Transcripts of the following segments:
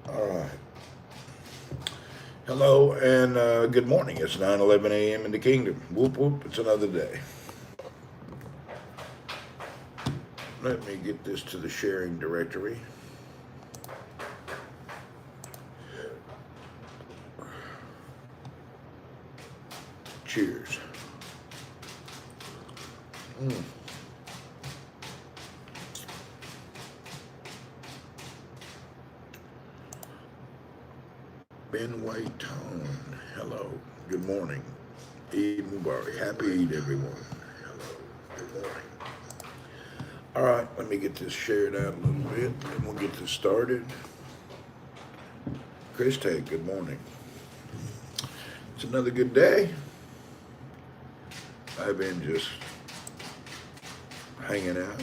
All right. Hello and good morning. It's 9:11 a.m. in the kingdom. Whoop whoop. It's another day. Let me get this to the sharing directory. Cheers. Mm. Ben White Tone. Hello. Good morning. Eid Mubarak. Happy Eid, everyone. Hello. Good morning. All right. Let me get this shared out a little bit, and we'll get this started. Chris Tate, good morning. It's another good day. I've been just hanging out.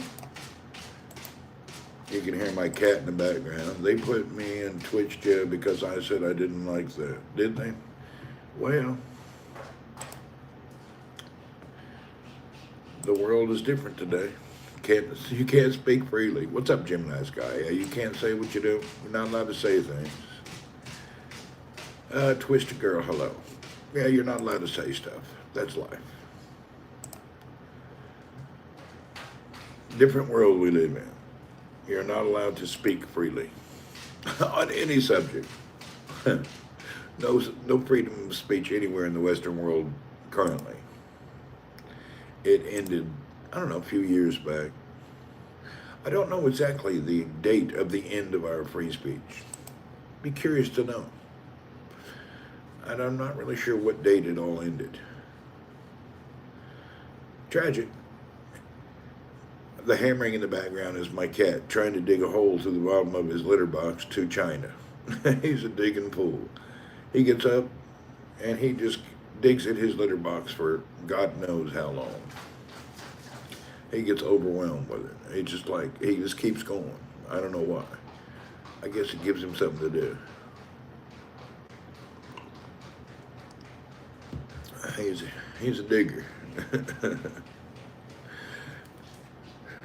You can hear my cat in the background. They put me in Twitch jail because I said I didn't like that, didn't they? Well, the world is different today. You can't speak freely. What's up, Gemini's guy? You can't say what you do. You're not allowed to say things. Twisted girl, hello. Yeah, you're not allowed to say stuff. That's life. Different world we live in. You're not allowed to speak freely on any subject. No freedom of speech anywhere in the Western world currently. It ended, I don't know, a few years back. I don't know exactly the date of the end of our free speech. Be curious to know. And I'm not really sure what date it all ended. Tragic. The hammering in the background is my cat trying to dig a hole through the bottom of his litter box to China. He's a digging fool. He gets up and he just digs in his litter box for God knows how long. He gets overwhelmed with it. He just keeps going. I don't know why. I guess it gives him something to do. He's a digger.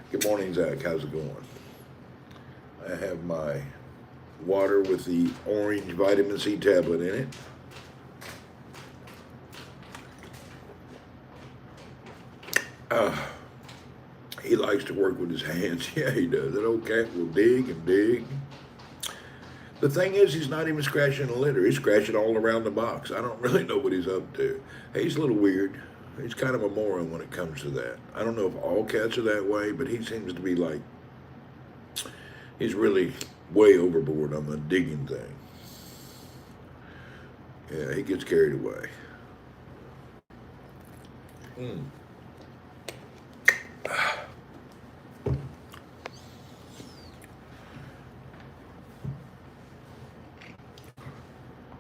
Good morning, Zach. How's it going? I have my water with the orange vitamin C tablet in it. He likes to work with his hands. Yeah, he does. That old cat will dig and dig. The thing is, he's not even scratching the litter. He's scratching all around the box. I don't really know what he's up to. He's a little weird. He's kind of a moron when it comes to that. I don't know if all cats are that way, but he seems to be like, he's really way overboard on the digging thing. Yeah, he gets carried away. Mm.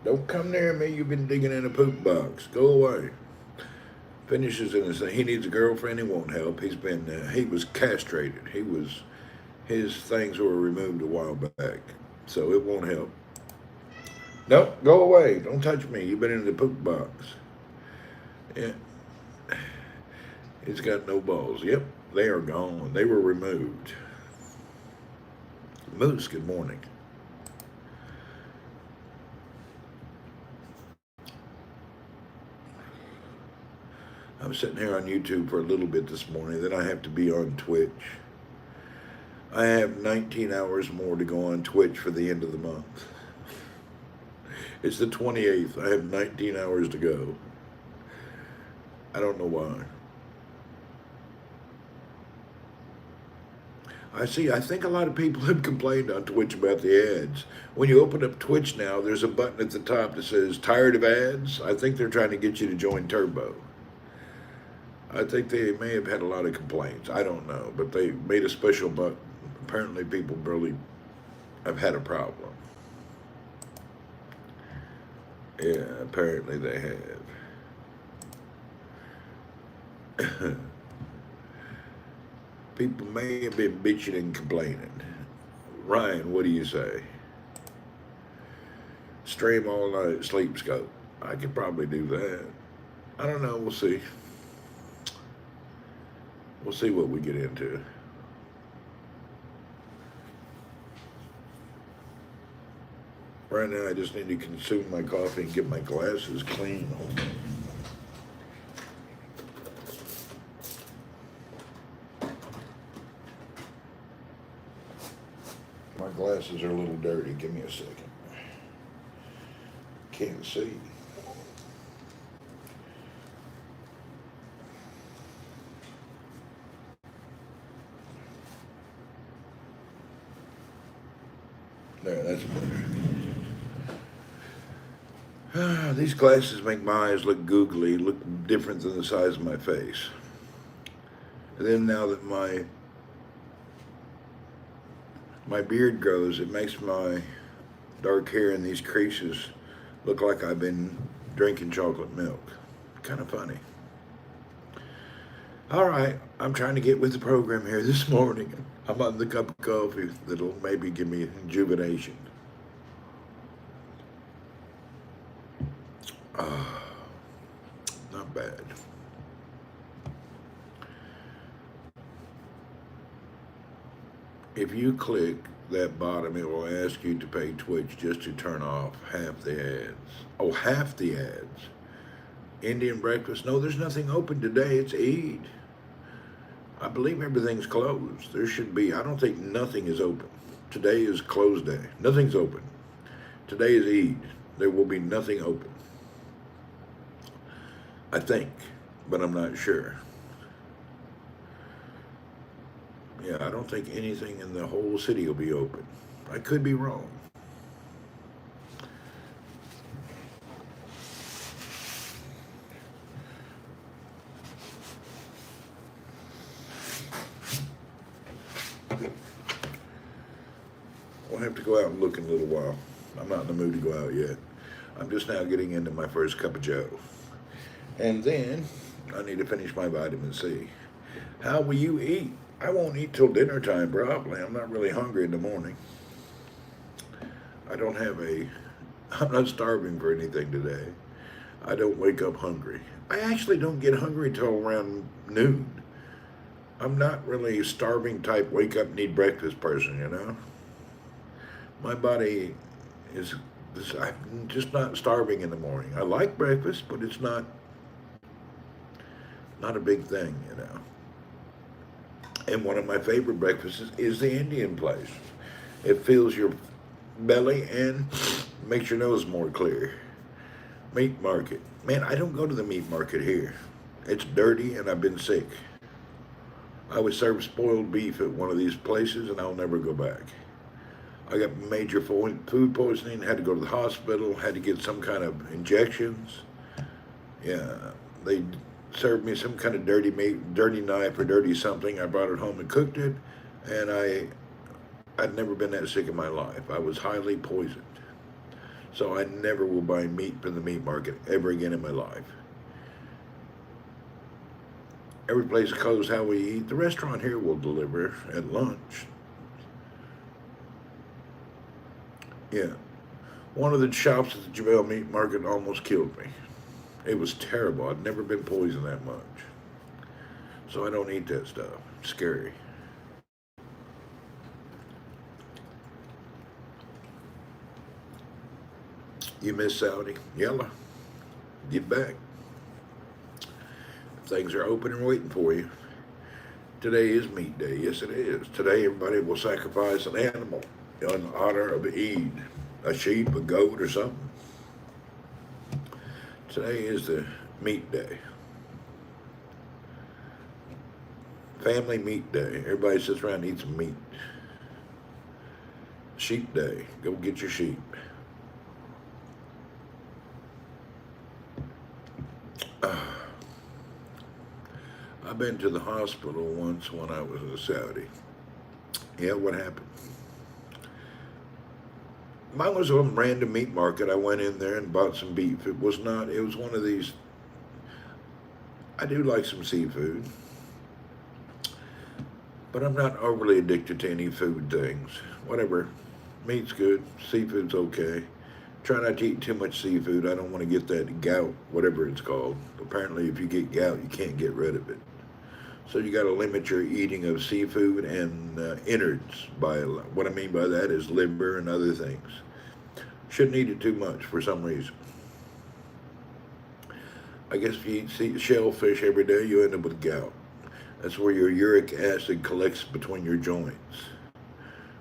Don't come near me. You've been digging in a poop box. Go away. Finishes in his thing. He needs a girlfriend. He won't help. He was castrated. His things were removed a while back. So it won't help. Nope, go away. Don't touch me. You've been in the poop box. Yeah. He's got no balls. Yep, they are gone. They were removed. Moose, good morning. I'm sitting here on YouTube for a little bit this morning. Then I have to be on Twitch. I have 19 hours more to go on Twitch for the end of the month. It's the 28th. I have 19 hours to go. I don't know why. I think a lot of people have complained on Twitch about the ads. When you open up Twitch now, there's a button at the top that says, tired of ads? I think they're trying to get you to join Turbo. I think they may have had a lot of complaints. I don't know, but they made a special button. Apparently people really have had a problem. Yeah, apparently they have. People may have been bitching and complaining. Ryan, what do you say? Stream all night, sleep scope. I could probably do that. I don't know, we'll see. We'll see what we get into. Right now, I just need to consume my coffee and get my glasses clean. My glasses are a little dirty. Give me a second. Can't see. There, that's better. These glasses make my eyes look googly, look different than the size of my face. And then now that my beard grows, it makes my dark hair in these creases look like I've been drinking chocolate milk. Kind of funny. All right, I'm trying to get with the program here this morning. I'm on the cup of coffee that'll maybe give me rejuvenation. Not bad. If you click that bottom, it will ask you to pay Twitch just to turn off half the ads. Oh, half the ads. Indian breakfast. No, there's nothing open today. It's Eid. I believe everything's closed. There should be, I don't think nothing is open. Today is closed day. Nothing's open. Today is Eid. There will be nothing open. I think, but I'm not sure. Yeah, I don't think anything in the whole city will be open. I could be wrong. I'll have to go out and look in a little while. I'm not in the mood to go out yet. I'm just now getting into my first cup of joe. And then I need to finish my vitamin C. How will you eat? I won't eat till dinner time probably. I'm not really hungry in the morning. I'm not starving for anything today. I don't wake up hungry. I actually don't get hungry till around noon. I'm not really a starving type, wake up, need breakfast person, you know? My body I'm just not starving in the morning. I like breakfast, but it's not a big thing, you know? And one of my favorite breakfasts is the Indian place. It fills your belly and makes your nose more clear. Meat market. Man, I don't go to the meat market here. It's dirty and I've been sick. I was served spoiled beef at one of these places and I'll never go back. I got major food poisoning, had to go to the hospital, had to get some kind of injections. Yeah, they served me some kind of dirty meat, dirty knife or dirty something. I brought it home and cooked it, and I'd never been that sick in my life. I was highly poisoned. So I never will buy meat from the meat market ever again in my life. Every place closed how we eat. The restaurant here will deliver at lunch. Yeah. One of the shops at the JaVale Meat Market almost killed me. It was terrible. I'd never been poisoned that much. So I don't eat that stuff. It's scary. You miss Saudi? Yalla. Get back. Things are open and waiting for you. Today is meat day. Yes, it is. Today everybody will sacrifice an animal in honor of Eid. A sheep, a goat, or something. Today is the meat day. Family meat day. Everybody sits around and eats some meat. Sheep day. Go get your sheep. I've been to the hospital once when I was in Saudi. Yeah, what happened? Mine was a random meat market. I went in there and bought some beef. It was one of these, I do like some seafood, but I'm not overly addicted to any food things. Whatever, meat's good, seafood's okay. Try not to eat too much seafood. I don't want to get that gout, whatever it's called. Apparently if you get gout, you can't get rid of it. So you got to limit your eating of seafood and innards. By what I mean by that is liver and other things. Shouldn't eat it too much for some reason. I guess if you eat shellfish every day, you end up with gout. That's where your uric acid collects between your joints,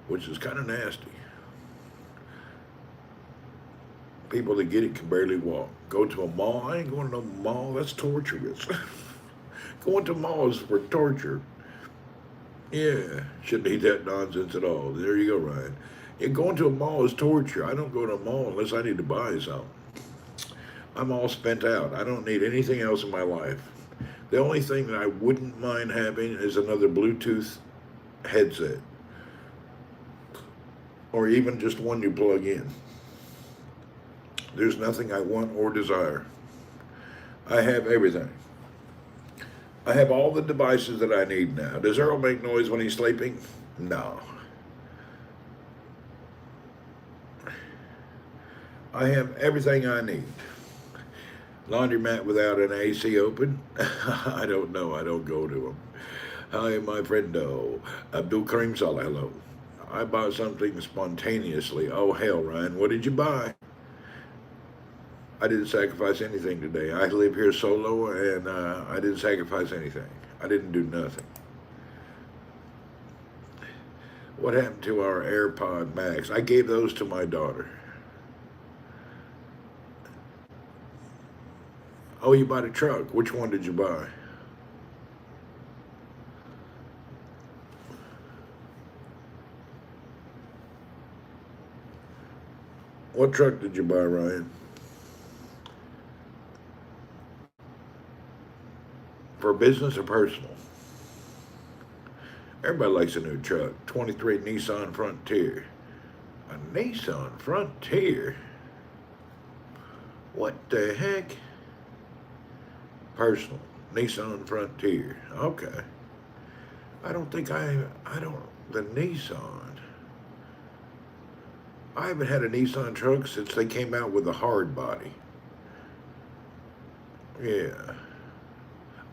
which is kind of nasty. People that get it can barely walk. Go to a mall. I ain't going to no mall. That's torturous. Going to malls for torture. Yeah, shouldn't eat that nonsense at all. There you go, Ryan. Yeah, going to a mall is torture. I don't go to a mall unless I need to buy something. I'm all spent out. I don't need anything else in my life. The only thing that I wouldn't mind having is another Bluetooth headset, or even just one you plug in. There's nothing I want or desire. I have everything. I have all the devices that I need now. Does Earl make noise when he's sleeping? No. I have everything I need. Laundromat without an AC open? I don't know. I don't go to them. Hi, my friendo. Abdul Karim Salah, hello. I bought something spontaneously. Oh, hell, Ryan. What did you buy? I didn't sacrifice anything today. I live here solo, and I didn't sacrifice anything. I didn't do nothing. What happened to our AirPod Max? I gave those to my daughter. Oh, you bought a truck. Which one did you buy? What truck did you buy, Ryan? For business or personal? Everybody likes a new truck. 23 Nissan Frontier. A Nissan Frontier? What the heck? Personal. Nissan Frontier. Okay. I don't, the Nissan. I haven't had a Nissan truck since they came out with a hard body. Yeah.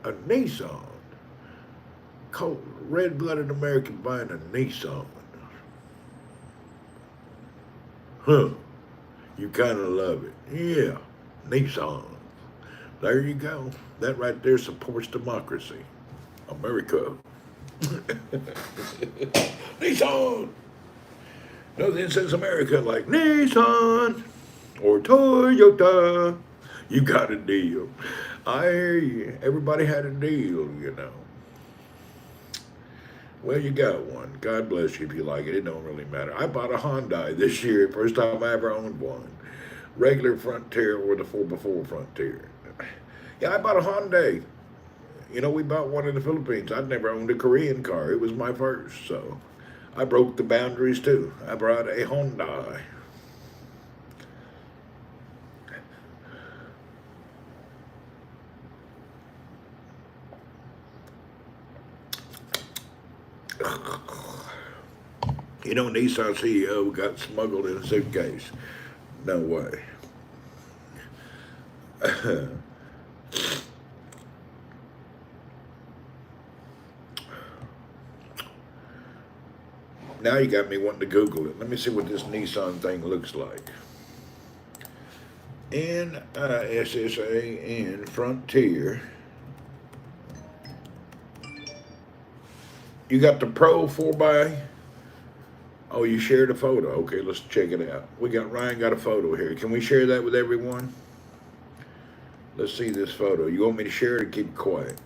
A Nissan. Cold, red-blooded American buying a Nissan. Huh. You kind of love it. Yeah. Nissan. There you go. That right there supports democracy. America. Nissan. Nothing says America like Nissan or Toyota. You got a deal. I hear you. Everybody had a deal, you know. Well, you got one. God bless you if you like it. It don't really matter. I bought a Hyundai this year. First time I ever owned one. Regular Frontier or the 4x4 Frontier. Yeah, I bought a Hyundai. You know, we bought one in the Philippines. I'd never owned a Korean car. It was my first, so I broke the boundaries too. I brought a Hyundai. You know, Nissan CEO got smuggled in a suitcase. No way. Now you got me wanting to Google it. Let me see what this Nissan thing looks like. NISSAN Frontier. You got the Pro 4x. Oh, you shared a photo. Okay, let's check it out. Ryan got a photo here. Can we share that with everyone? Let's see this photo. You want me to share it or keep it quiet?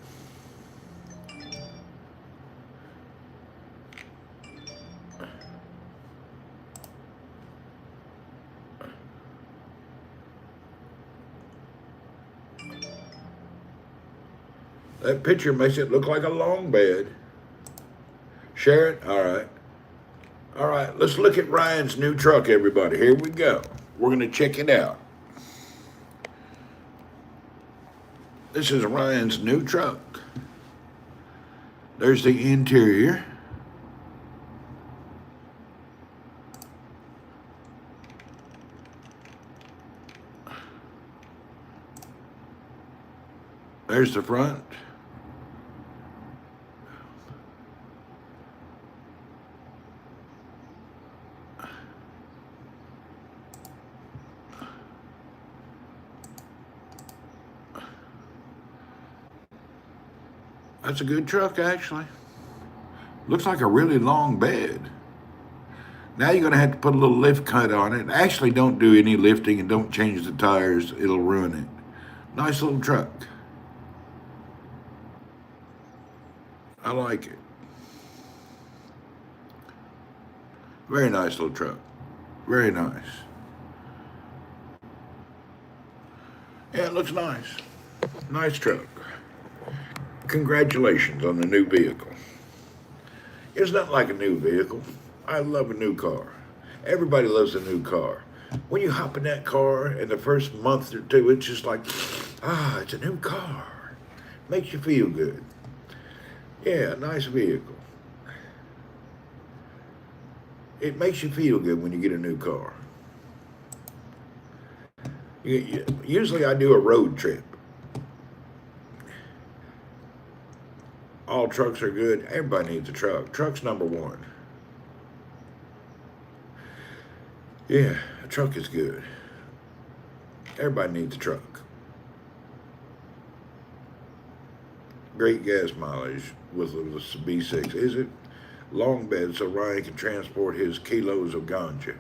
That picture makes it look like a long bed. Share it? All right. All right, let's look at Ryan's new truck, everybody. Here we go. We're going to check it out. This is Ryan's new truck. There's the interior. There's the front. That's a good truck, actually. Looks like a really long bed. Now you're going to have to put a little lift cut on it. Actually, don't do any lifting and don't change the tires. It'll ruin it. Nice little truck. I like it. Very nice little truck. Very nice. Yeah, it looks nice. Nice truck. Congratulations on the new vehicle. It's not like a new vehicle. I love a new car. Everybody loves a new car. When you hop in that car in the first month or two, it's just like, it's a new car. Makes you feel good. Yeah, a nice vehicle. It makes you feel good when you get a new car. Usually I do a road trip. All trucks are good. Everybody needs a truck. Truck's number one. Yeah, a truck is good. Everybody needs a truck. Great gas mileage with the B6. Is it? Long bed so Ryan can transport his kilos of ganja.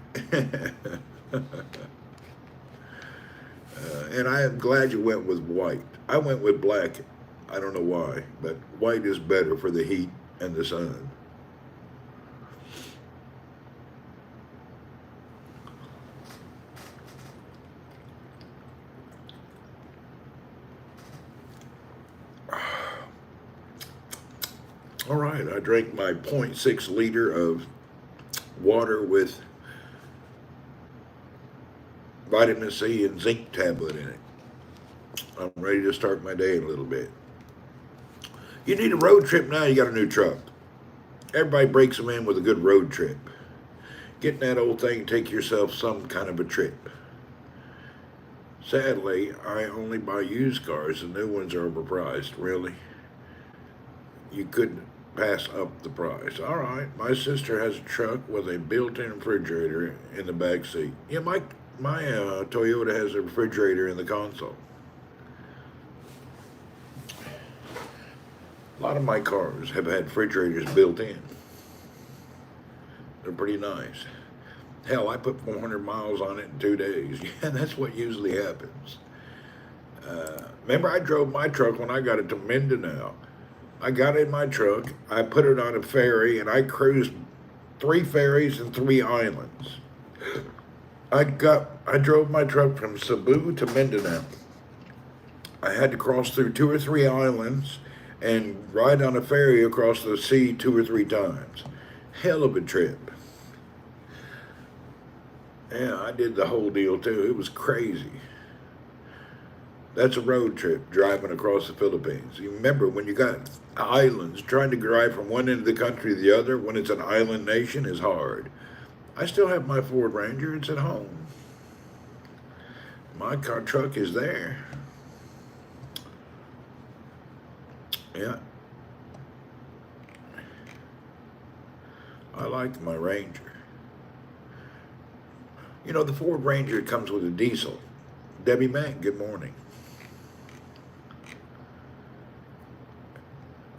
And I am glad you went with white. I went with black. I don't know why, but white is better for the heat and the sun. All right, I drank my 0.6 liter of water with vitamin C and zinc tablet in it. I'm ready to start my day in a little bit. You need a road trip now, you got a new truck. Everybody breaks them in with a good road trip. Get in that old thing and take yourself some kind of a trip. Sadly, I only buy used cars. The new ones are overpriced, really. You couldn't pass up the price. All right, my sister has a truck with a built-in refrigerator in the back seat. Yeah, my Toyota has a refrigerator in the console. A lot of my cars have had refrigerators built in. They're pretty nice. Hell, I put 400 miles on it in 2 days. Yeah, that's what usually happens. Remember, I drove my truck when I got it to Mindanao. I got in my truck, I put it on a ferry, and I cruised 3 ferries and 3 islands. I drove my truck from Cebu to Mindanao. I had to cross through 2 or 3 islands and ride on a ferry across the sea 2 or 3 times. Hell of a trip. Yeah, I did the whole deal too. It was crazy. That's a road trip, driving across the Philippines. You remember when you got islands, trying to drive from one end of the country to the other when it's an island nation is hard. I still have my Ford Ranger. It's at home. My truck is there. Yeah. I like my Ranger. You know, the Ford Ranger comes with a diesel. Debbie Mack, good morning.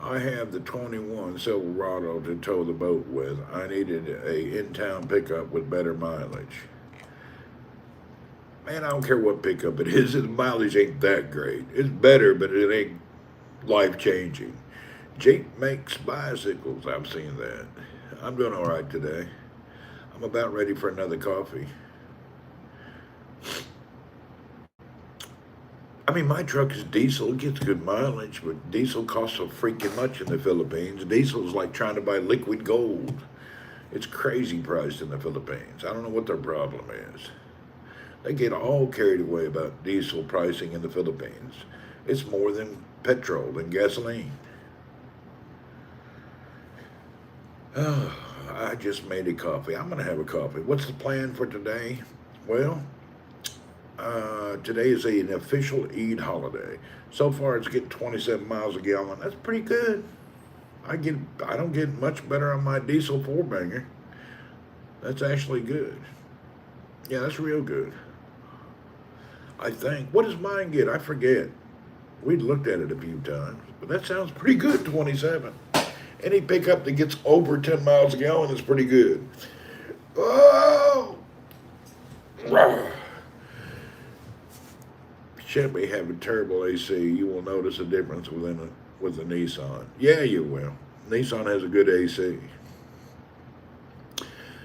I have the 21 Silverado to tow the boat with. I needed a in-town pickup with better mileage. Man, I don't care what pickup it is. The mileage ain't that great. It's better, but it ain't life-changing. Jake makes bicycles. I've seen that. I'm doing all right today. I'm about ready for another coffee. I mean, my truck is diesel. It gets good mileage, but diesel costs so freaking much in the Philippines. Diesel is like trying to buy liquid gold. It's crazy priced in the Philippines. I don't know what their problem is. They get all carried away about diesel pricing in the Philippines. It's more than petrol and gasoline. Oh, I just made a coffee. I'm going to have a coffee. What's the plan for today? Well, today is an official Eid holiday. So far, it's getting 27 miles a gallon. That's pretty good. I don't get much better on my diesel 4-banger. That's actually good. Yeah, that's real good. I think. What does mine get? I forget. We'd looked at it a few times, but that sounds pretty good, 27. Any pickup that gets over 10 miles a gallon is pretty good. Oh! Chevy have a terrible AC. You will notice a difference with the Nissan. Yeah, you will. Nissan has a good AC.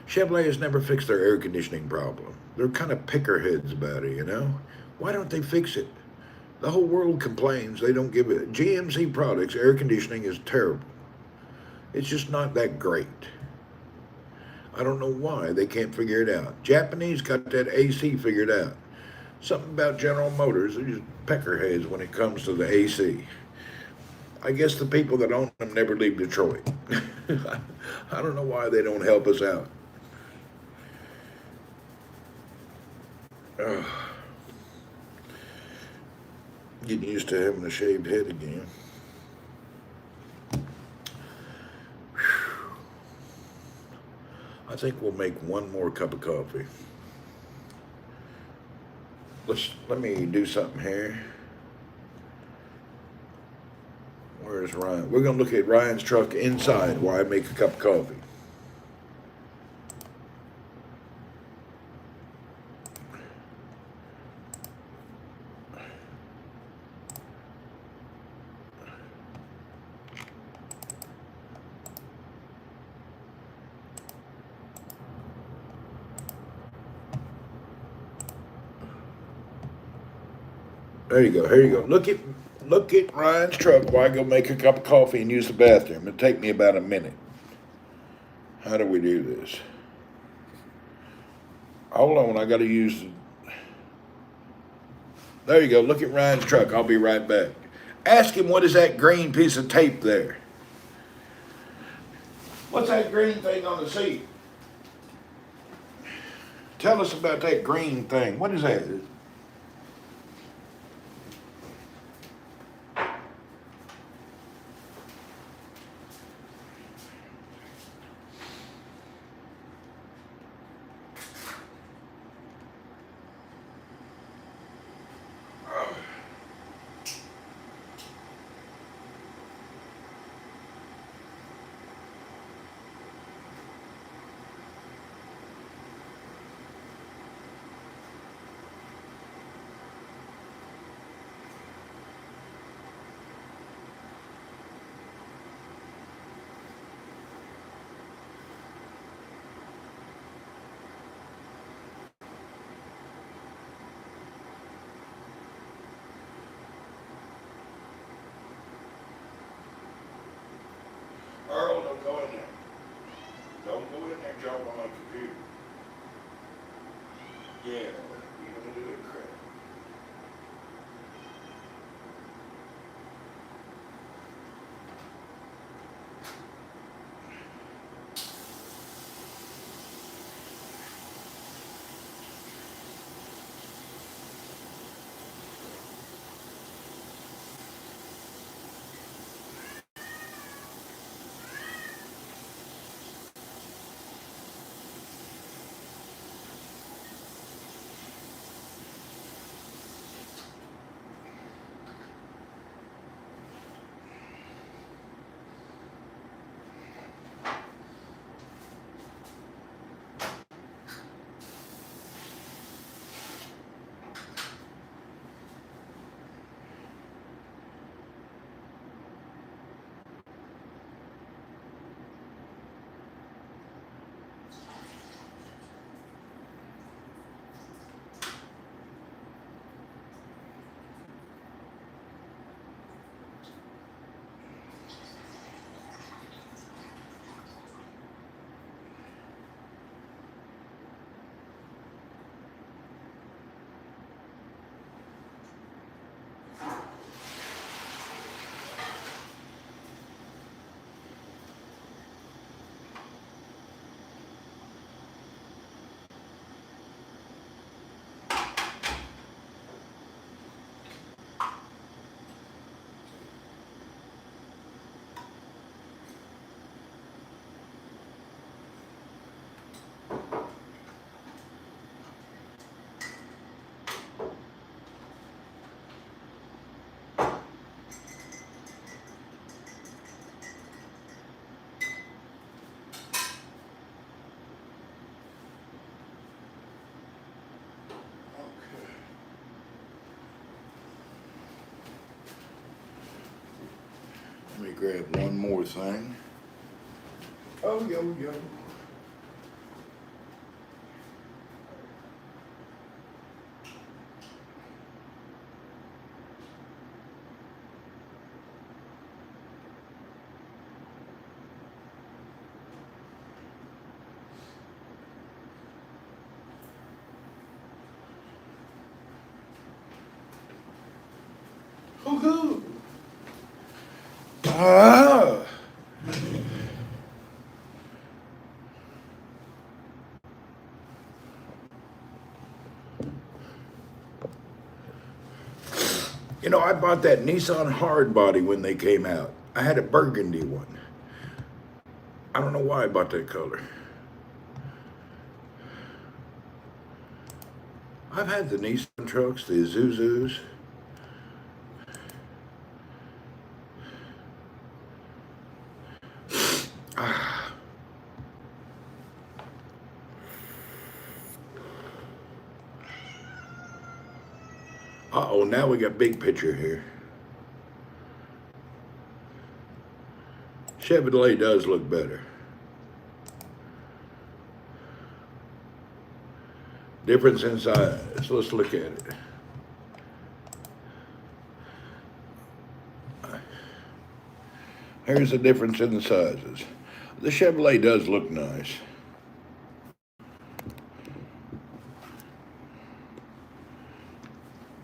Chevrolet has never fixed their air conditioning problem. They're kind of pickerheads about it, you know? Why don't they fix it? The whole world complains they don't give it. GMC products, air conditioning is terrible. It's just not that great. I don't know why they can't figure it out. Japanese got that AC figured out. Something about General Motors, they're just peckerheads when it comes to the AC. I guess the people that own them never leave Detroit. I don't know why they don't help us out. Ugh. Getting used to having a shaved head again. I think we'll make one more cup of coffee. Let me do something here. Where's Ryan? We're gonna look at Ryan's truck inside while I make a cup of coffee. There you go. Here you go. Look at Ryan's truck while I go make a cup of coffee and use the bathroom. It'll take me about a minute. How do we do this? Hold on, I gotta use. There you go. Look at Ryan's truck. I'll be right back. Ask him what is that green piece of tape there? What's that green thing on the seat? Tell us about that green thing. What is that? Earl, don't go in there. Don't go in there, Joe, on my computer. Yeah, you're gonna do it crap. grab one more thing. Oh, yo. Woohoo! Ah! You know, I bought that Nissan Hardbody when they came out. I had a burgundy one. I don't know why I bought that color. I've had the Nissan trucks, the Isuzus. Uh-oh, now we got big picture here. Chevrolet does look better. Difference in size. Let's look at it. Here's the difference in the sizes. The Chevrolet does look nice.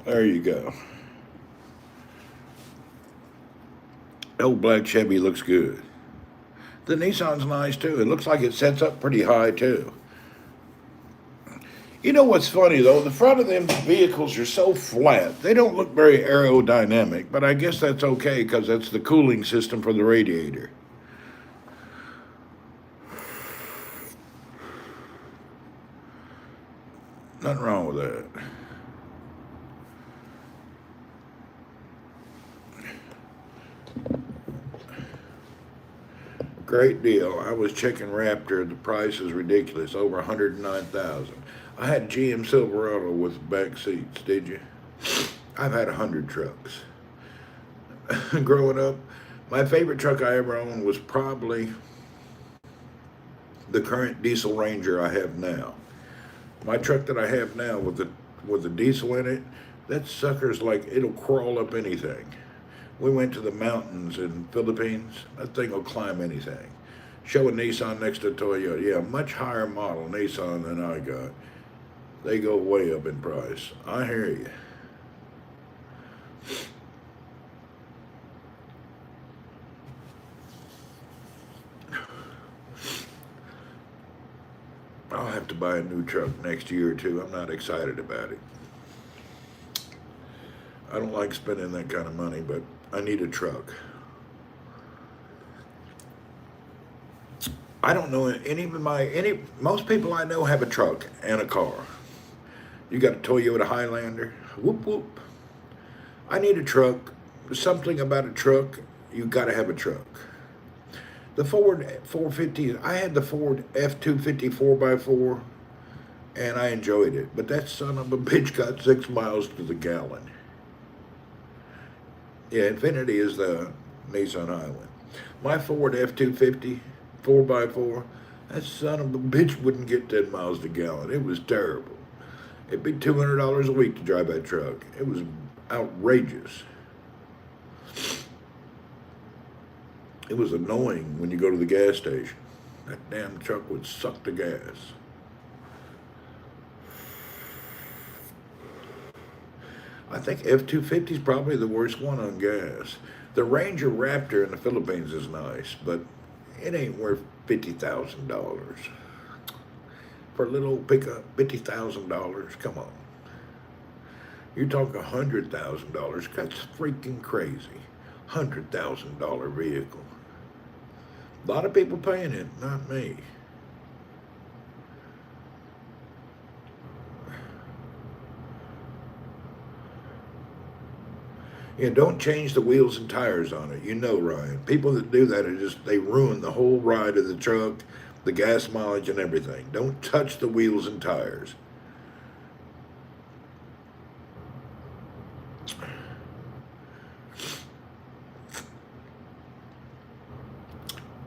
There you go. Old black Chevy looks good. The Nissan's nice too. It looks like it sets up pretty high too. You know what's funny though? The front of them vehicles are so flat. They don't look very aerodynamic, but I guess that's okay because that's the cooling system for the radiator. Nothing wrong with that. Great deal. I was checking Raptor. The price is ridiculous. Over $109,000. I had GM Silverado with back seats. Did you? I've had 100 trucks. Growing up, my favorite truck I ever owned was probably the current diesel Ranger I have now. My truck that I have now with the diesel in it, that sucker's like it'll crawl up anything. We went to the mountains in Philippines. That thing will climb anything. Show a Nissan next to a Toyota. Yeah, much higher model Nissan than I got. They go way up in price. I hear you. I'll have to buy a new truck next year or two. I'm not excited about it. I don't like spending that kind of money, but I need a truck. I don't know most people I know have a truck and a car. You got a Toyota Highlander, whoop whoop. I need a truck. Something about a truck, you gotta have a truck. The Ford 450, I had the Ford F-250 4x4 and I enjoyed it, but that son of a bitch got 6 miles to the gallon. Yeah, Infinity is the Nissan Highland. My Ford F-250 4x4, that son of a bitch wouldn't get 10 miles to gallon. It was terrible. It'd be $200 a week to drive that truck. It was outrageous. It was annoying when you go to the gas station. That damn truck would suck the gas. I think F-250 is probably the worst one on gas. The Ranger Raptor in the Philippines is nice, but it ain't worth $50,000. For a little pickup, $50,000, come on. You're talking $100,000, that's freaking crazy. $100,000 vehicle. A lot of people paying it, not me. Yeah, don't change the wheels and tires on it. You know, Ryan. People that do that they ruin the whole ride of the truck, the gas mileage and everything. Don't touch the wheels and tires.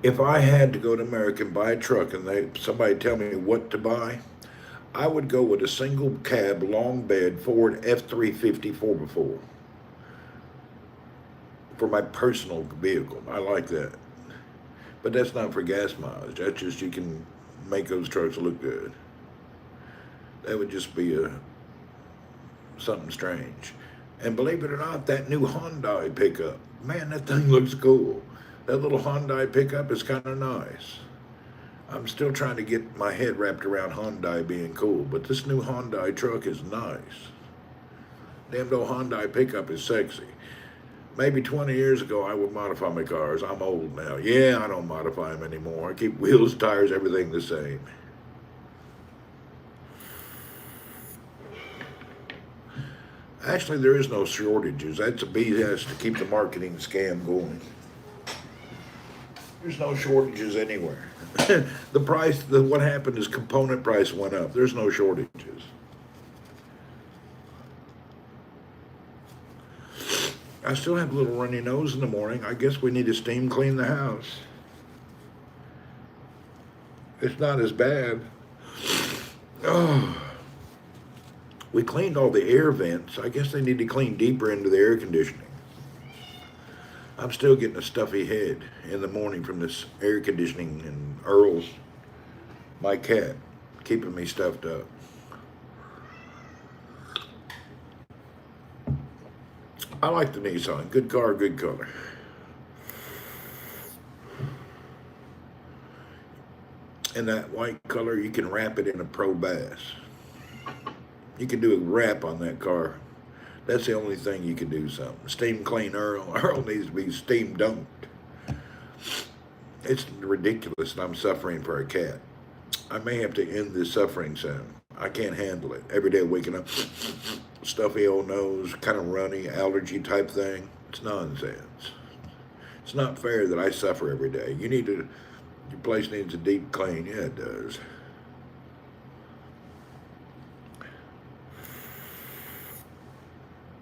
If I had to go to America and buy a truck and somebody tell me what to buy, I would go with a single cab, long bed Ford F-350 4x4 for my personal vehicle. I like that. But that's not for gas mileage. That's just you can make those trucks look good. That would just be something strange. And believe it or not, that new Hyundai pickup, man, that thing looks cool. That little Hyundai pickup is kind of nice. I'm still trying to get my head wrapped around Hyundai being cool, but this new Hyundai truck is nice. Damn old Hyundai pickup is sexy. Maybe 20 years ago, I would modify my cars. I'm old now. Yeah, I don't modify them anymore. I keep wheels, tires, everything the same. Actually, there is no shortages. That's a BS to keep the marketing scam going. There's no shortages anywhere. The price, what happened is component price went up. There's no shortages. I still have a little runny nose in the morning. I guess we need to steam clean the house. It's not as bad. Oh. We cleaned all the air vents. I guess they need to clean deeper into the air conditioning. I'm still getting a stuffy head in the morning from this air conditioning and Earl's, my cat, keeping me stuffed up. I like the Nissan. Good car, good color. And that white color, you can wrap it in a Pro Bass. You can do a wrap on that car. That's the only thing you can do something. Steam clean Earl. Earl needs to be steam dunked. It's ridiculous that I'm suffering for a cat. I may have to end this suffering soon. I can't handle it. Every day waking up, stuffy old nose, kind of runny, allergy type thing. It's nonsense. It's not fair that I suffer every day. Your place needs a deep clean. Yeah, it does.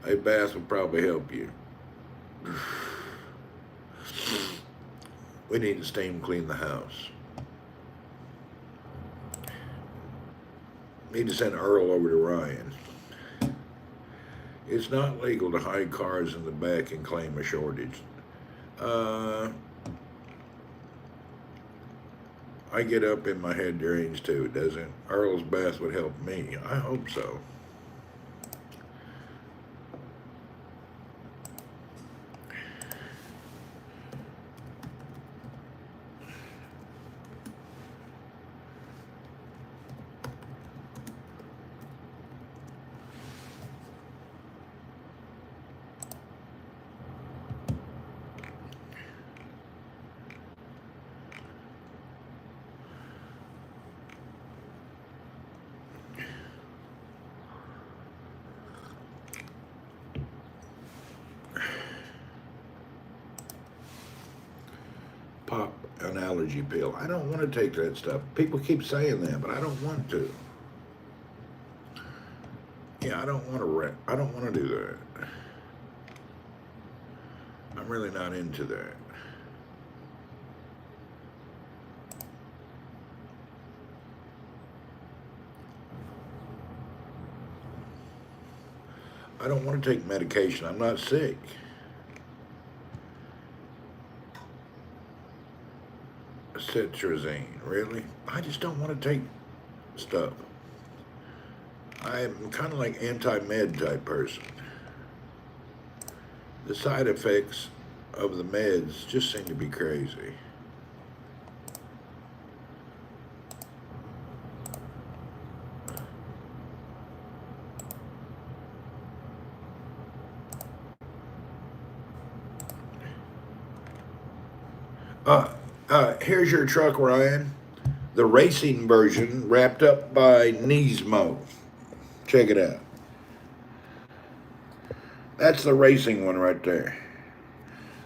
A bath would probably help you. We need to steam clean the house. Need to send Earl over to Ryan. It's not legal to hide cars in the back and claim a shortage. I get up in my head drains too, doesn't? Earl's bath would help me. I hope so. Pop an allergy pill. I don't want to take that stuff. People keep saying that, but I don't want to. Yeah, I don't want to do that. I'm really not into that. I don't want to take medication. I'm not sick. Cetirizine, really? I just don't want to take stuff. I'm kind of like anti-med type person. The side effects of the meds just seem to be crazy. Here's your truck, Ryan. The racing version wrapped up by Nismo. Check it out. That's the racing one right there.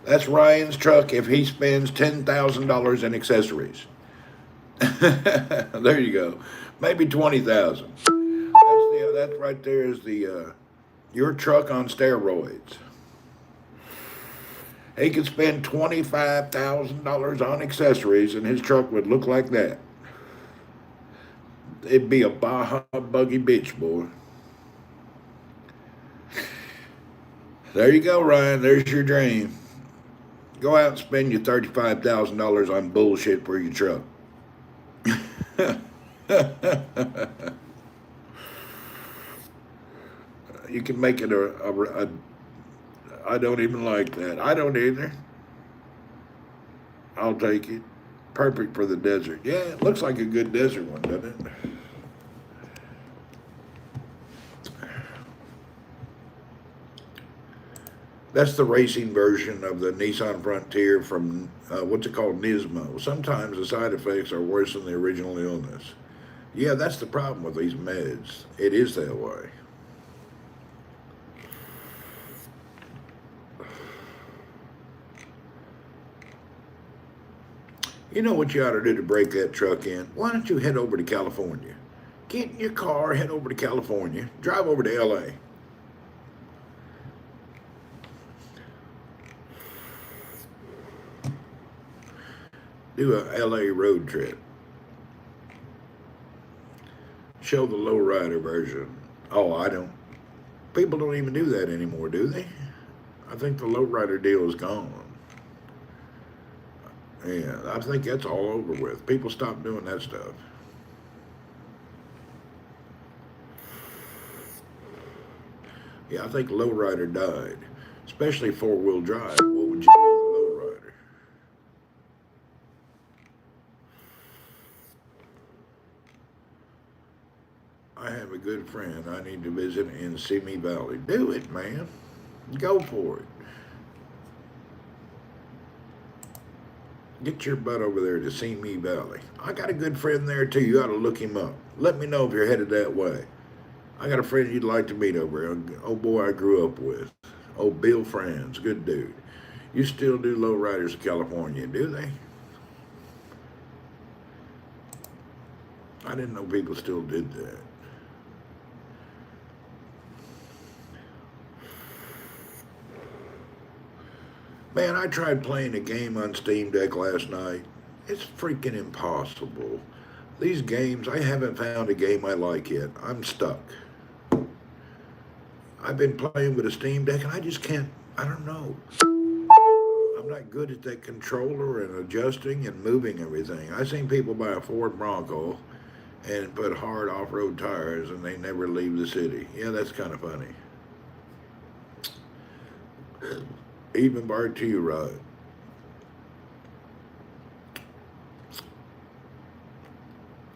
That's Ryan's truck if he spends $10,000 in accessories. There you go. Maybe $20,000. That right there is your truck on steroids. He could spend $25,000 on accessories and his truck would look like that. It'd be a Baja buggy bitch, boy. There you go, Ryan. There's your dream. Go out and spend your $35,000 on bullshit for your truck. You can make it a. I don't even like that. I don't either. I'll take it. Perfect for the desert. Yeah, it looks like a good desert one, doesn't it? That's the racing version of the Nissan Frontier from, what's it called, Nismo. Sometimes the side effects are worse than the original illness. Yeah, that's the problem with these meds. It is that way. You know what you ought to do to break that truck in? Why don't you head over to California? Get in your car, head over to California, drive over to LA. Do a LA road trip. Show the lowrider version. Oh, I don't. People don't even do that anymore, do they? I think the lowrider deal is gone. Yeah, I think that's all over with. People stop doing that stuff. Yeah, I think lowrider died, especially four-wheel drive. What would you do with a lowrider? I have a good friend I need to visit in Simi Valley. Do it, man. Go for it. Get your butt over there to Simi Valley. I got a good friend there too. You ought to look him up. Let me know if you're headed that way. I got a friend you'd like to meet over here. Oh boy, I grew up with. Oh, Bill Franz, good dude. You still do lowriders in California, do they? I didn't know people still did that. Man, I tried playing a game on Steam Deck last night. It's freaking impossible. These games, I haven't found a game I like yet. I'm stuck. I've been playing with a Steam Deck and I just can't, I don't know. I'm not good at that controller and adjusting and moving everything. I've seen people buy a Ford Bronco and put hard off-road tires and they never leave the city. Yeah, that's kind of funny. Even bar to you, Rod.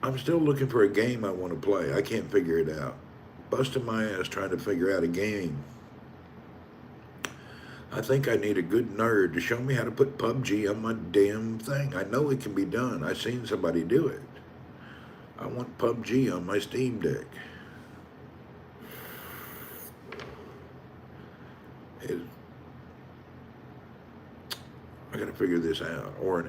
I'm still looking for a game I want to play. I can't figure it out. Busting my ass trying to figure out a game. I think I need a good nerd to show me how to put PUBG on my damn thing. I know it can be done. I've seen somebody do it. I want PUBG on my Steam Deck. I gotta figure this out. Or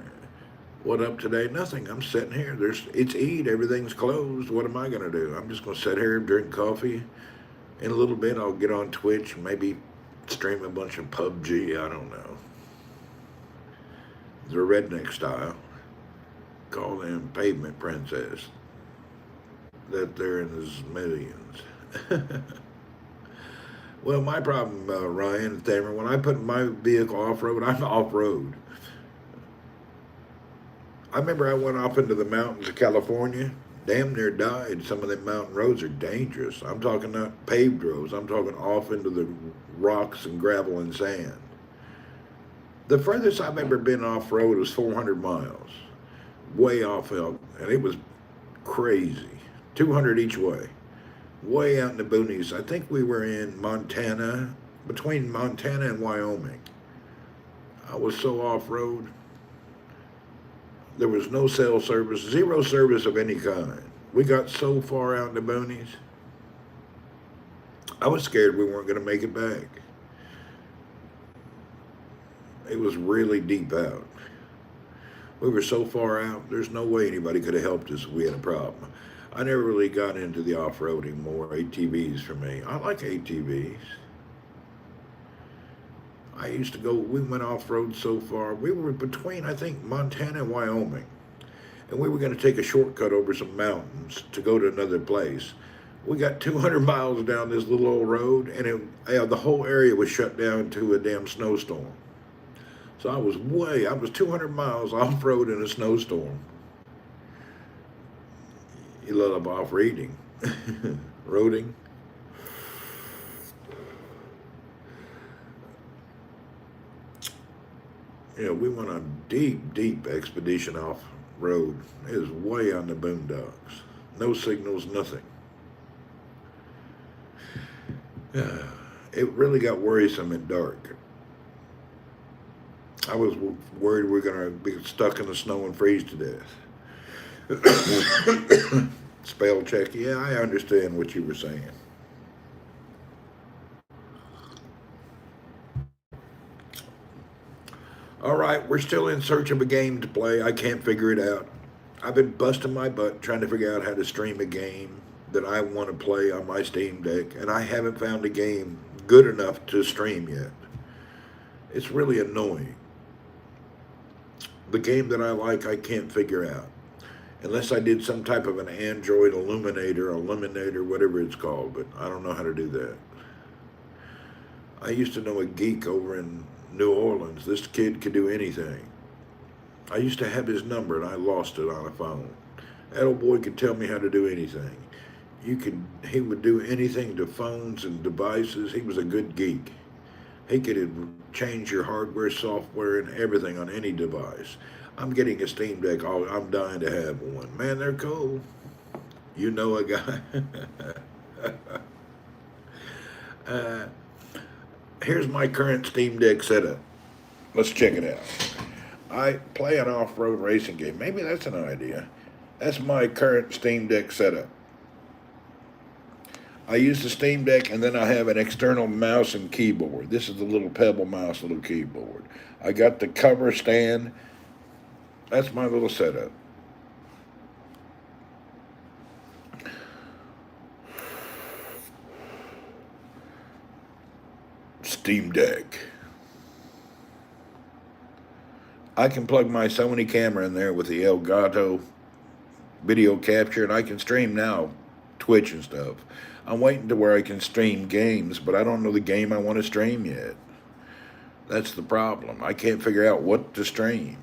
what up today? Nothing. I'm sitting here. It's Eid. Everything's closed. What am I gonna do? I'm just gonna sit here and drink coffee. In a little bit, I'll get on Twitch, maybe stream a bunch of PUBG. I don't know. The redneck style. Call them Pavement Princess. That they're in the millions. Well, my problem, Ryan and Thamer, when I put my vehicle off-road, I'm off-road. I remember I went off into the mountains of California, damn near died. Some of them mountain roads are dangerous. I'm talking not paved roads. I'm talking off into the rocks and gravel and sand. The furthest I've ever been off-road was 400 miles, way off out, and it was crazy, 200 each way. Way out in the boonies. I think we were in Montana, between Montana and Wyoming. I was so off-road. There was no cell service, zero service of any kind. We got so far out in the boonies. I was scared we weren't going to make it back. It was really deep out. We were so far out, there's no way anybody could have helped us if we had a problem. I never really got into the off-roading more. ATVs for me. I like ATVs. We went off-road so far. We were between, I think, Montana and Wyoming. And we were going to take a shortcut over some mountains to go to another place. We got 200 miles down this little old road, and the whole area was shut down to a damn snowstorm. So I was 200 miles off-road in a snowstorm. You love off-reading. Roading. Yeah, we went on a deep, deep expedition off-road. It was way on the boondocks. No signals, nothing. It really got worrisome at dark. I was worried we were going to be stuck in the snow and freeze to death. Spell check. Yeah, I understand what you were saying. All right, we're still in search of a game to play. I can't figure it out. I've been busting my butt trying to figure out how to stream a game that I want to play on my Steam Deck, and I haven't found a game good enough to stream yet. It's really annoying. The game that I like, I can't figure out. Unless I did some type of an Android Eliminator, whatever it's called, but I don't know how to do that. I used to know a geek over in New Orleans. This kid could do anything. I used to have his number and I lost it on a phone. That old boy could tell me how to do anything. He would do anything to phones and devices. He was a good geek. He could change your hardware, software, and everything on any device. I'm getting a Steam Deck. I'm dying to have one. Man, they're cool. You know a guy. Here's my current Steam Deck setup. Let's check it out. I play an off-road racing game. Maybe that's an idea. That's my current Steam Deck setup. I use the Steam Deck, and then I have an external mouse and keyboard. This is the little Pebble mouse, little keyboard. I got the cover stand. That's my little setup. Steam Deck. I can plug my Sony camera in there with the Elgato video capture, and I can stream now, Twitch and stuff. I'm waiting to where I can stream games, but I don't know the game I want to stream yet. That's the problem. I can't figure out what to stream.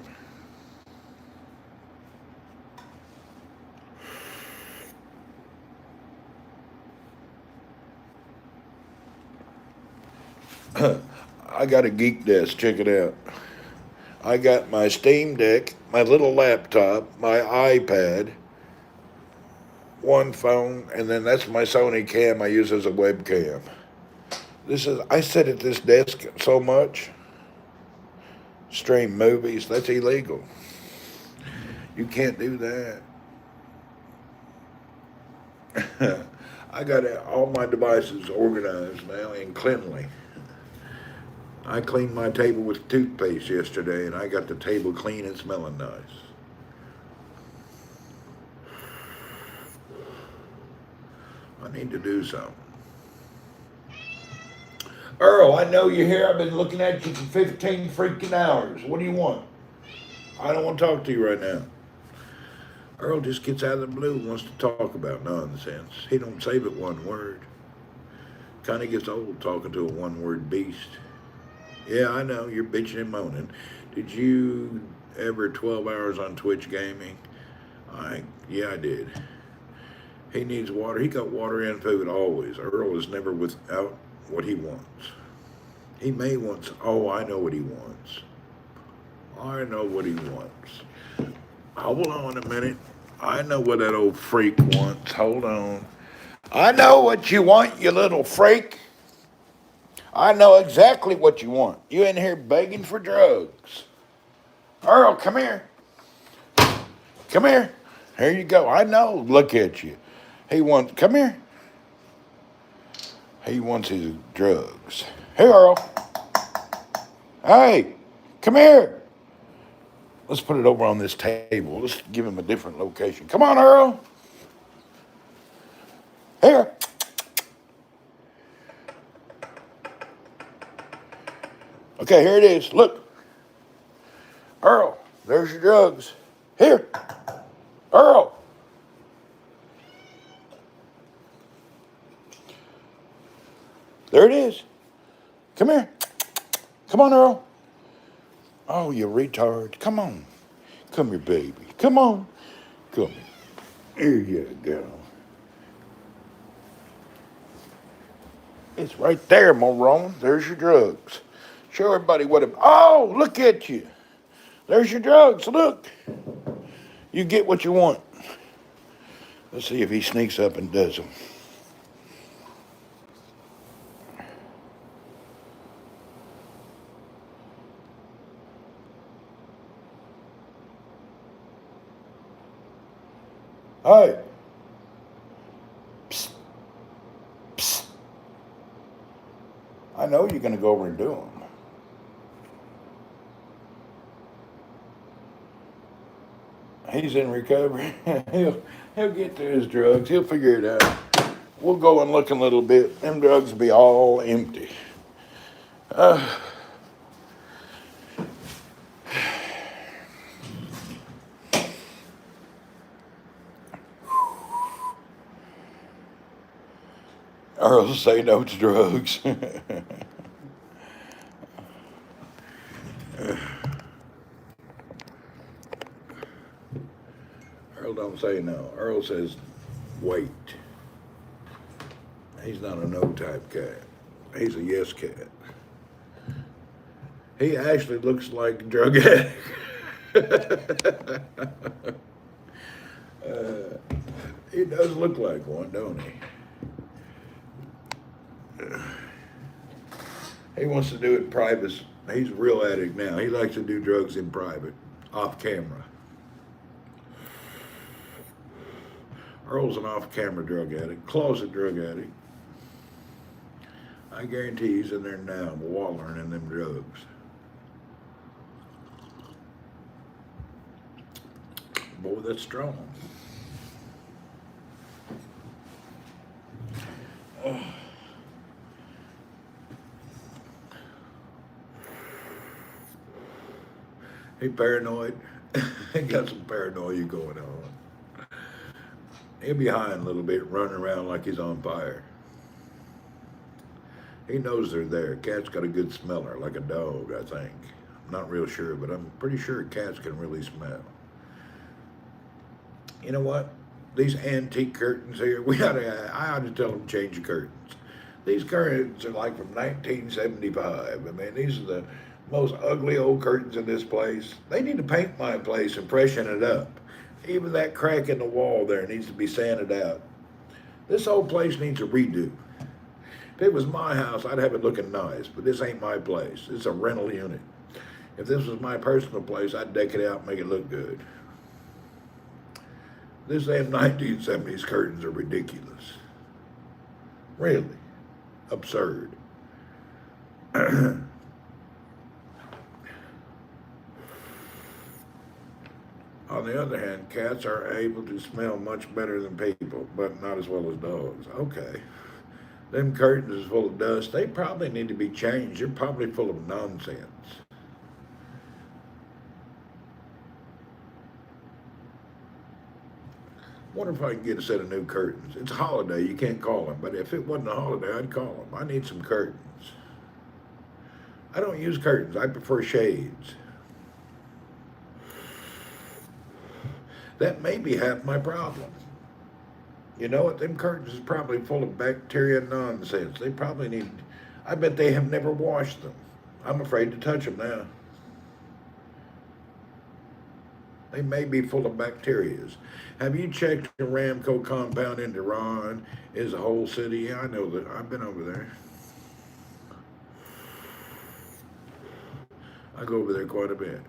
I got a geek desk. Check it out. I got my Steam Deck, my little laptop, my iPad, one phone, and then that's my Sony cam I use as a webcam. I sit at this desk so much. Stream movies, that's illegal. You can't do that. I got all my devices organized now and cleanly. I cleaned my table with toothpaste yesterday, and I got the table clean and smelling nice. I need to do something. Earl, I know you're here. I've been looking at you for 15 freaking hours. What do you want? I don't want to talk to you right now. Earl just gets out of the blue and wants to talk about nonsense. He don't say but one word. Kind of gets old talking to a one-word beast. Yeah, I know, you're bitching and moaning. Did you ever 12 hours on Twitch gaming? Yeah, I did. He needs water. He got water and food always. Earl is never without what he wants. He may want, I know what he wants. I know what he wants. Hold on a minute. I know what that old freak wants. Hold on. I know what you want, you little freak. I know exactly what you want. You in here begging for drugs. Earl, come here. Come here. Here you go. I know. Look at you. Come here. He wants his drugs. Hey, Earl. Hey, come here. Let's put it over on this table. Let's give him a different location. Come on, Earl. Here. Okay, here it is. Look. Earl, there's your drugs. Here. Earl. There it is. Come here. Come on, Earl. Oh, you retard. Come on. Come here, baby. Come on. Come here. Here you go. It's right there, moron. There's your drugs. Show everybody what it... Oh, look at you. There's your drugs. Look. You get what you want. Let's see if he sneaks up and does them. Hey. Psst. Psst. I know you're going to go over and do them. He's in recovery. he'll get to his drugs. He'll figure it out. We'll go and look in a little bit. Them drugs will be all empty. Earl, say no to drugs. Earl don't say no. Earl says wait. He's not a no type cat. He's a yes cat. He actually looks like a drug addict. He does look like one, don't he? He wants to do it in private. He's a real addict now. He likes to do drugs in private, off camera. Earl's an off-camera drug addict, closet drug addict. I guarantee he's in there now, wallowing in them drugs. Boy, that's strong. He paranoid. He got some paranoia going on. He'll be high a little bit, running around like he's on fire. He knows they're there. Cat's got a good smeller, like a dog, I think. I'm not real sure, but I'm pretty sure cats can really smell. You know what? These antique curtains here, I ought to tell them to change the curtains. These curtains are like from 1975. I mean, these are the most ugly old curtains in this place. They need to paint my place and freshen it up. Even that crack in the wall there needs to be sanded out. This whole place needs a redo. If it was my house, I'd have it looking nice, but this ain't my place. It's a rental unit. If this was my personal place, I'd deck it out and make it look good. This damn 1970s curtains are ridiculous. Really. Absurd. On the other hand, cats are able to smell much better than people, but not as well as dogs. Okay. Them curtains is full of dust. They probably need to be changed. They're probably full of nonsense. Wonder if I can get a set of new curtains. It's a holiday, you can't call them, but if it wasn't a holiday, I'd call them. I need some curtains. I don't use curtains, I prefer shades. That may be half my problem. You know what, them curtains is probably full of bacteria and nonsense. They probably need, I bet they have never washed them. I'm afraid to touch them now. They may be full of bacterias. Have you checked the Ramco compound in Tehran? Is a whole city? Yeah, I know that. I've been over there. I go over there quite a bit.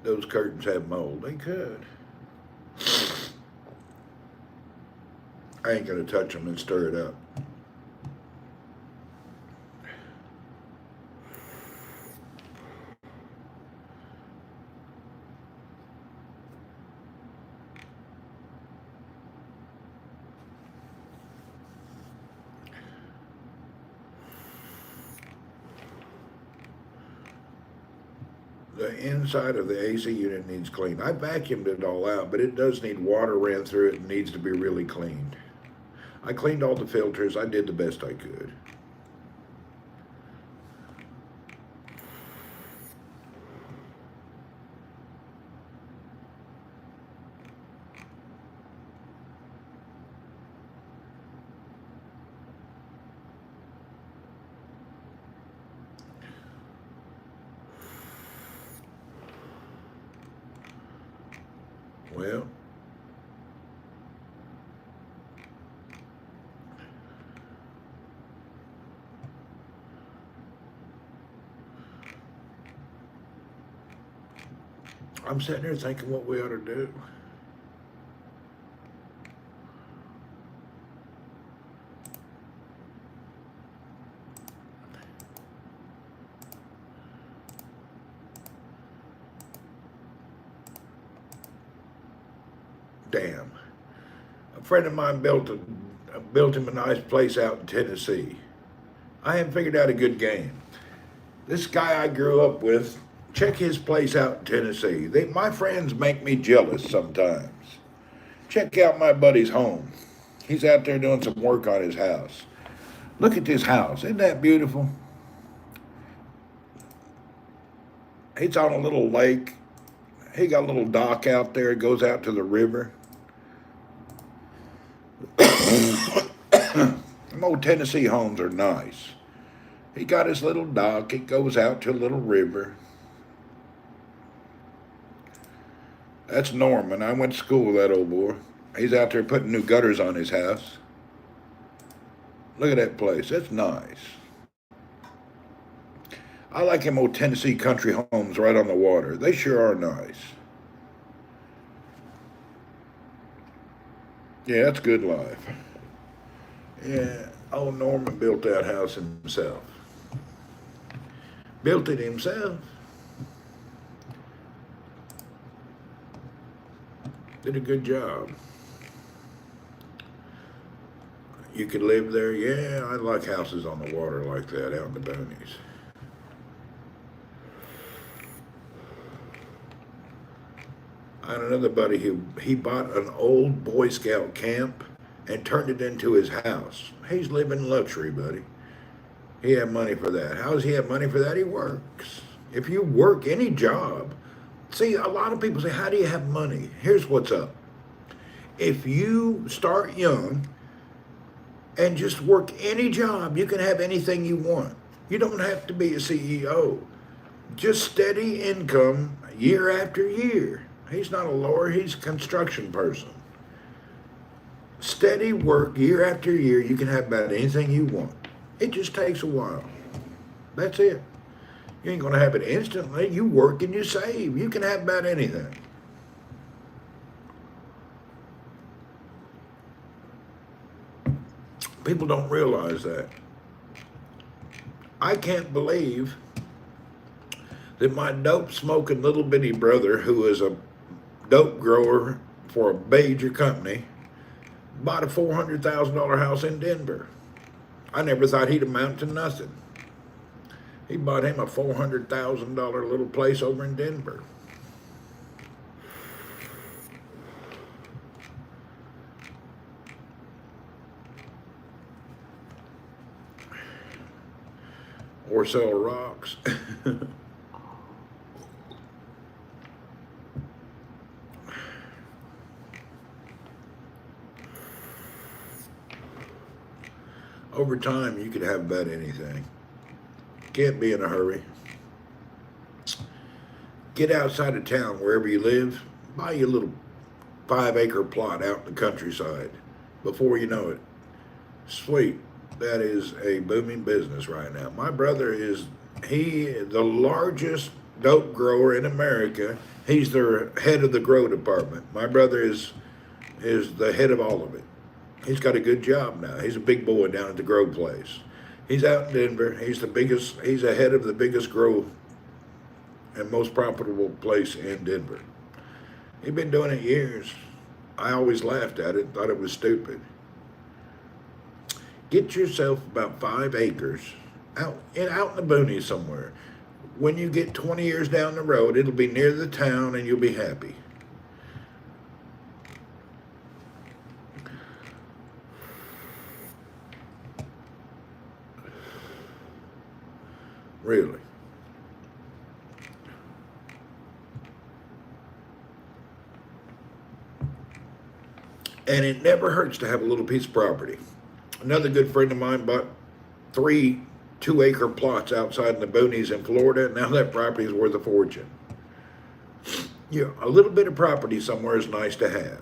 Those curtains have mold. They could. I ain't gonna touch them and stir it up. The inside of the AC unit needs cleaned. I vacuumed it all out, but it does need water ran through it and needs to be really cleaned. I cleaned all the filters. I did the best I could. Well, I'm sitting there thinking what we ought to do. Damn. A friend of mine built him a nice place out in Tennessee. I haven't figured out a good game. This guy I grew up with, check his place out in Tennessee. My friends make me jealous sometimes. Check out my buddy's home. He's out there doing some work on his house. Look at this house. Isn't that beautiful? It's on a little lake. He got a little dock out there. It goes out to the river. Them old Tennessee homes are nice. He got his little dock. It goes out to a little river. That's Norman. I went to school with that old boy. He's out there putting new gutters on his house. Look at that place. That's nice. I like them old Tennessee country homes right on the water. They sure are nice. Yeah, that's good life. Yeah, old Norman built that house himself. Built it himself. Did a good job. You could live there. Yeah, I like houses on the water like that out in the boonies. I had another buddy who he bought an old Boy Scout camp and turned it into his house. He's living luxury, buddy. He had money for that. How does he have money for that? He works. If you work any job, see, a lot of people say, how do you have money? Here's what's up. If you start young and just work any job, you can have anything you want. You don't have to be a CEO. Just steady income year after year. He's not a lawyer, he's a construction person. Steady work year after year, you can have about anything you want. It just takes a while. That's it. You ain't gonna have it instantly. You work and you save. You can have about anything. People don't realize that. I can't believe that my dope smoking little bitty brother, who is a dope grower for a major company, bought a $400,000 house in Denver. I never thought he'd amount to nothing. He bought him a $400,000 little place over in Denver. Or sell rocks. Over time, you could have about anything. Can't be in a hurry. Get outside of town, wherever you live, buy you a little 5-acre plot out in the countryside. Before you know it, sweet. That is a booming business right now. My brother is the largest dope grower in America. He's the head of the grow department. My brother is the head of all of it. He's got a good job now. He's a big boy down at the grow place. He's out in Denver. He's the head of the biggest grow and most profitable place in Denver. He's been doing it years. I always laughed at it, thought it was stupid. Get yourself about 5 acres out in the boonies somewhere. When you get 20 years down the road, it'll be near the town and you'll be happy. Really. And it never hurts to have a little piece of property. Another good friend of mine bought 3 2-acre plots outside in the boonies in Florida. Now that property is worth a fortune. Yeah, a little bit of property somewhere is nice to have.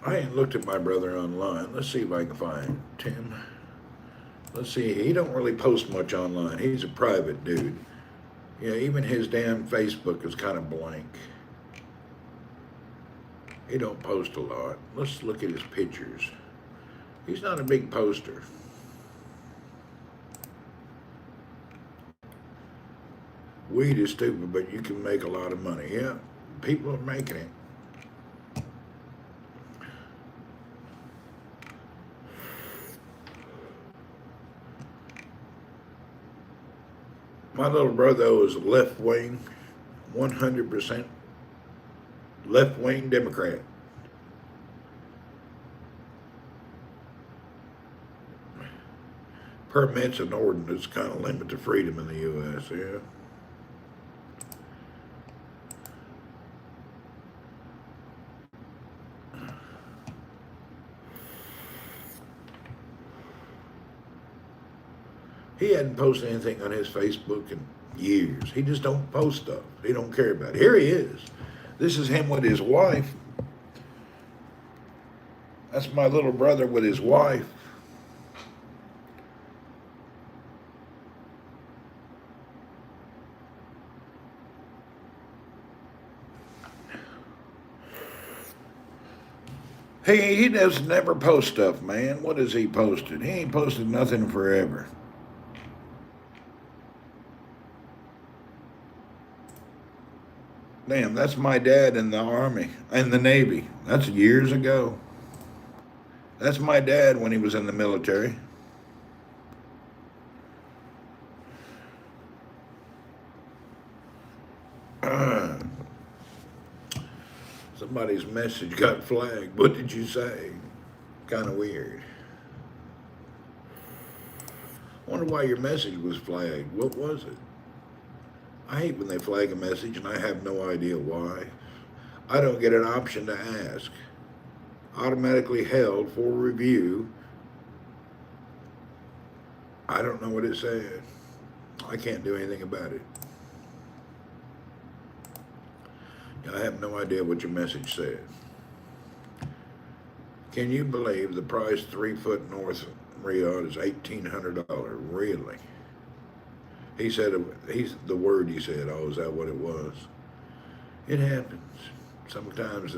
I ain't looked at my brother online. Let's see if I can find Tim. Let's see, he don't really post much online. He's a private dude. Yeah, even his damn Facebook is kind of blank. He don't post a lot. Let's look at his pictures. He's not a big poster. Weed is stupid, but you can make a lot of money. Yeah, people are making it. My little brother is left wing, 100% left wing Democrat. Permits and ordinance kind of limit the freedom in the U.S., yeah. He hadn't posted anything on his Facebook in years. He just don't post stuff. He don't care about it. Here he is. This is him with his wife. That's my little brother with his wife. He does never post stuff, man. What has he posted? He ain't posted nothing forever. Damn, that's my dad in the Army and the Navy. That's years ago. That's my dad when he was in the military. Somebody's message got flagged. What did you say? Kind of weird. I wonder why your message was flagged. What was it? I hate when they flag a message and I have no idea why. I don't get an option to ask. Automatically held for review. I don't know what it said. I can't do anything about it. I have no idea what your message said. Can you believe the price 3 foot north Riyadh is $1,800? Really? He said, the word he said, oh, is that what it was? It happens. Sometimes,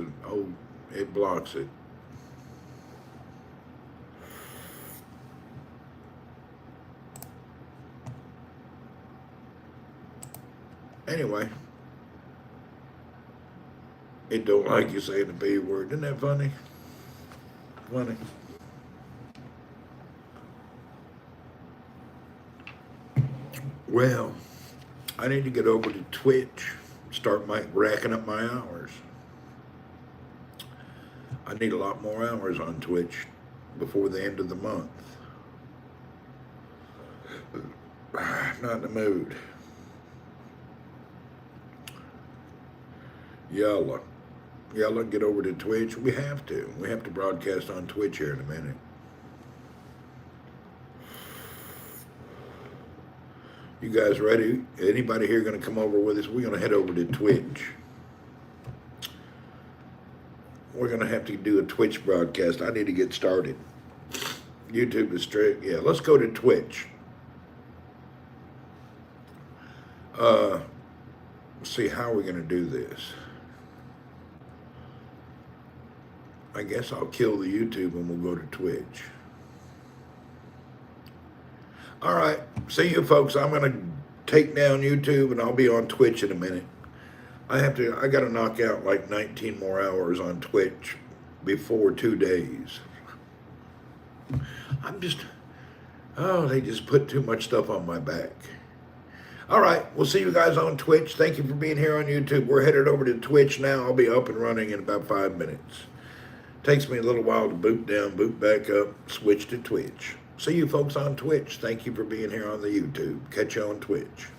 it blocks it. Anyway, it don't like you saying the B word. Isn't that funny? Funny. Well, I need to get over to Twitch, start racking up my hours. I need a lot more hours on Twitch before the end of the month. Not in the mood. Yalla, get over to Twitch. We have to. We have to broadcast on Twitch here in a minute. You guys ready? Anybody here going to come over with us? We're going to head over to Twitch. We're going to have to do a Twitch broadcast. I need to get started. YouTube is strict. Yeah, let's go to Twitch. Let's see how we're going to do this. I guess I'll kill the YouTube and we'll go to Twitch. All right. See you folks. I'm going to take down YouTube and I'll be on Twitch in a minute. I got to knock out like 19 more hours on Twitch before 2 days. They just put too much stuff on my back. All right, we'll see you guys on Twitch. Thank you for being here on YouTube. We're headed over to Twitch now. I'll be up and running in about 5 minutes. Takes me a little while to boot down, boot back up, switch to Twitch. See you folks on Twitch. Thank you for being here on the YouTube. Catch you on Twitch.